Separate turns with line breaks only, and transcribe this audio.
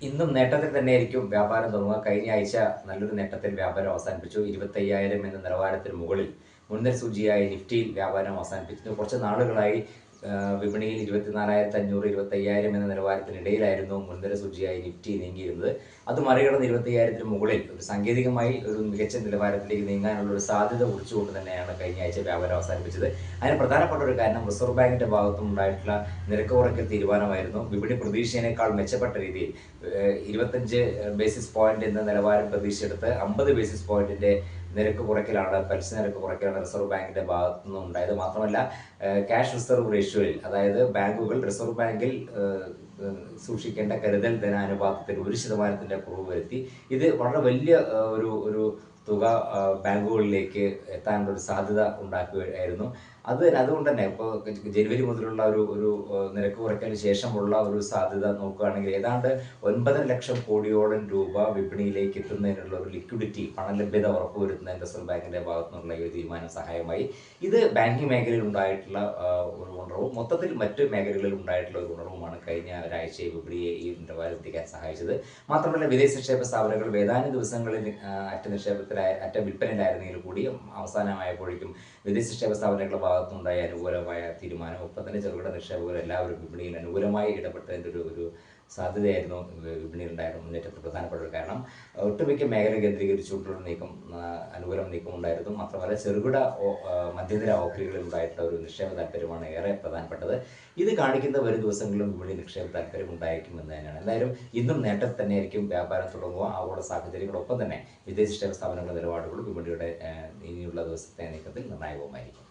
ഇന്നും നേട്ടത്തിൽ തന്നെയായിരിക്കും വ്യാപാരം തുടങ്ങുക. കഴിഞ്ഞ ആഴ്ച നല്ലൊരു നേട്ടത്തിൽ വ്യാപാരം അവസാനിപ്പിച്ചു. 25,000 എന്ന നിലവാരത്തിന് മുകളിൽ മുൻനിര സൂചിയായ നിഫ്റ്റിയിൽ വ്യാപാരം അവസാനിപ്പിച്ചു. കുറച്ച് നാളുകളായി വിപണിയിൽ 24,500 25,000 എന്ന നിലവാരത്തിനിടയിലായിരുന്നു മുൻനിര സൂചിയായി നിഫ്റ്റി നീങ്ങിയിരുന്നത്. അത് മറികടന്ന് 25,000 മുകളിൽ ഒരു സാങ്കേതികമായി ഒരു മികച്ച നിലവാരത്തിലേക്ക് നീങ്ങാനുള്ള ഒരു സാധ്യത കുറിച്ചുകൊണ്ട് തന്നെയാണ് കഴിഞ്ഞ ആഴ്ച വ്യാപാരം അവസാനിപ്പിച്ചത്. അതിന് പ്രധാനപ്പെട്ട ഒരു കാരണം റിസർവ് ബാങ്കിന്റെ ഭാഗത്തും ഉണ്ടായിട്ടുള്ള നിരക്ക് കുറയ്ക്കൽ തീരുമാനമായിരുന്നു. വിപണി പ്രതീക്ഷയേക്കാൾ മെച്ചപ്പെട്ട രീതിയിൽ 25 ബേസിസ് പോയിന്റ് എന്ന നിലവാരം പ്രതീക്ഷയെടുത്ത് 50 ബേസിസ് പോയിന്റിന്റെ നിരക്ക് കുറയ്ക്കലാണ്, പലിശ നിരക്ക് കുറയ്ക്കലാണ് റിസർവ് ബാങ്കിന്റെ ഭാഗത്തു നിന്നും ഉണ്ടായത്. മാത്രമല്ല ക്യാഷ് റിസർവ് റേഷ്യോയിൽ, അതായത് ബാങ്കുകൾ റിസർവ് ബാങ്കിൽ സൂക്ഷിക്കേണ്ട കരുതൽ ധനാനുപാതത്തിൽ 1% കുറവ് വരുത്തി. ഇത് വളരെ വലിയ ഒരു തുക ബാങ്കുകളിലേക്ക് എത്താനുള്ള ഒരു സാധ്യത ഉണ്ടാക്കുകയായിരുന്നു. അതുകൊണ്ട് തന്നെ ഇപ്പോൾ ജനുവരി മുതലുള്ള ഒരു നിരക്ക് കുറയ്ക്കലിന് ശേഷമുള്ള ഒരു സാധ്യത നോക്കുകയാണെങ്കിൽ ഏതാണ്ട് 9 ലക്ഷം കോടിയോളം രൂപ വിപണിയിലേക്ക് എത്തുന്നതിനുള്ള ഒരു ലിക്വിഡിറ്റി, പണലഭ്യത ഉറപ്പുവരുത്തുന്നതിന് റിസർവ് ബാങ്കിന്റെ ഭാഗത്തു നിന്നുള്ള ഈ തീരുമാനം സഹായമായി. ഇത് ബാങ്കിങ് മേഖലയിൽ ഉണ്ടായിട്ടുള്ള ഒരു ഉണർവും മൊത്തത്തിൽ മറ്റ് മേഖലകളിൽ ഉണ്ടായിട്ടുള്ള ഒരു ഉണർവുമാണ് കഴിഞ്ഞ ഒരാഴ്ച വിപണിയെ ഈ നിലവാരത്തിലെത്തിക്കാൻ സഹായിച്ചത്. മാത്രമല്ല വിദേശ നിക്ഷേപ സ്ഥാപനങ്ങൾ ഏതാനും ദിവസങ്ങളിൽ അറ്റ വിൽപ്പനയിലായിരുന്നെങ്കിൽ കൂടി അവസാനമായപ്പോഴേക്കും വിദേശ നിക്ഷേപ സ്ഥാപനങ്ങളുടെ ഭാഗത്തുനിന്നുണ്ടായ അനുകൂലമായ തീരുമാനം, ഒപ്പം തന്നെ ചെറുകിട നിക്ഷേപകർ എല്ലാവരും വിപണിയിൽ അനുകൂലമായി ഇടപെട്ടതിൻ്റെ ഒരു സാധ്യതയായിരുന്നു വിപണിയിൽ ഉണ്ടായിരുന്ന മുന്നേറ്റത്തിൽ പ്രധാനപ്പെട്ട ഒരു കാരണം. ഒട്ടുമിക്ക മേഖല കേന്ദ്രീകരിച്ചുകൊണ്ടുള്ള അനുകൂല നീക്കം ഉണ്ടായിരുന്നു. മാത്രമല്ല ചെറുകിട മധ്യനിര ഓഹരികളിൽ ഉണ്ടായിട്ടുള്ള ഒരു നിക്ഷേപ താല്പര്യമാണ് ഏറെ പ്രധാനപ്പെട്ടത്. ഇത് കാണിക്കുന്ന വരും ദിവസങ്ങളിലും വിപണി നിക്ഷേപ താല്പര്യം ഉണ്ടായിരിക്കുമെന്ന് തന്നെയാണ്. എന്തായാലും ഇന്നും നേട്ടത്തിൽ തന്നെയായിരിക്കും വ്യാപാരം തുടങ്ങുക. ആഗോള സാഹചര്യങ്ങളൊപ്പം തന്നെ വിദേശ നിക്ഷേപ സ്ഥാപനങ്ങളുടെ നിലപാടുകൾ വിപണിയുടെ ഇനിയുള്ള ദിവസത്തെ നീക്കത്തിൽ നിർണായകവുമായിരിക്കും.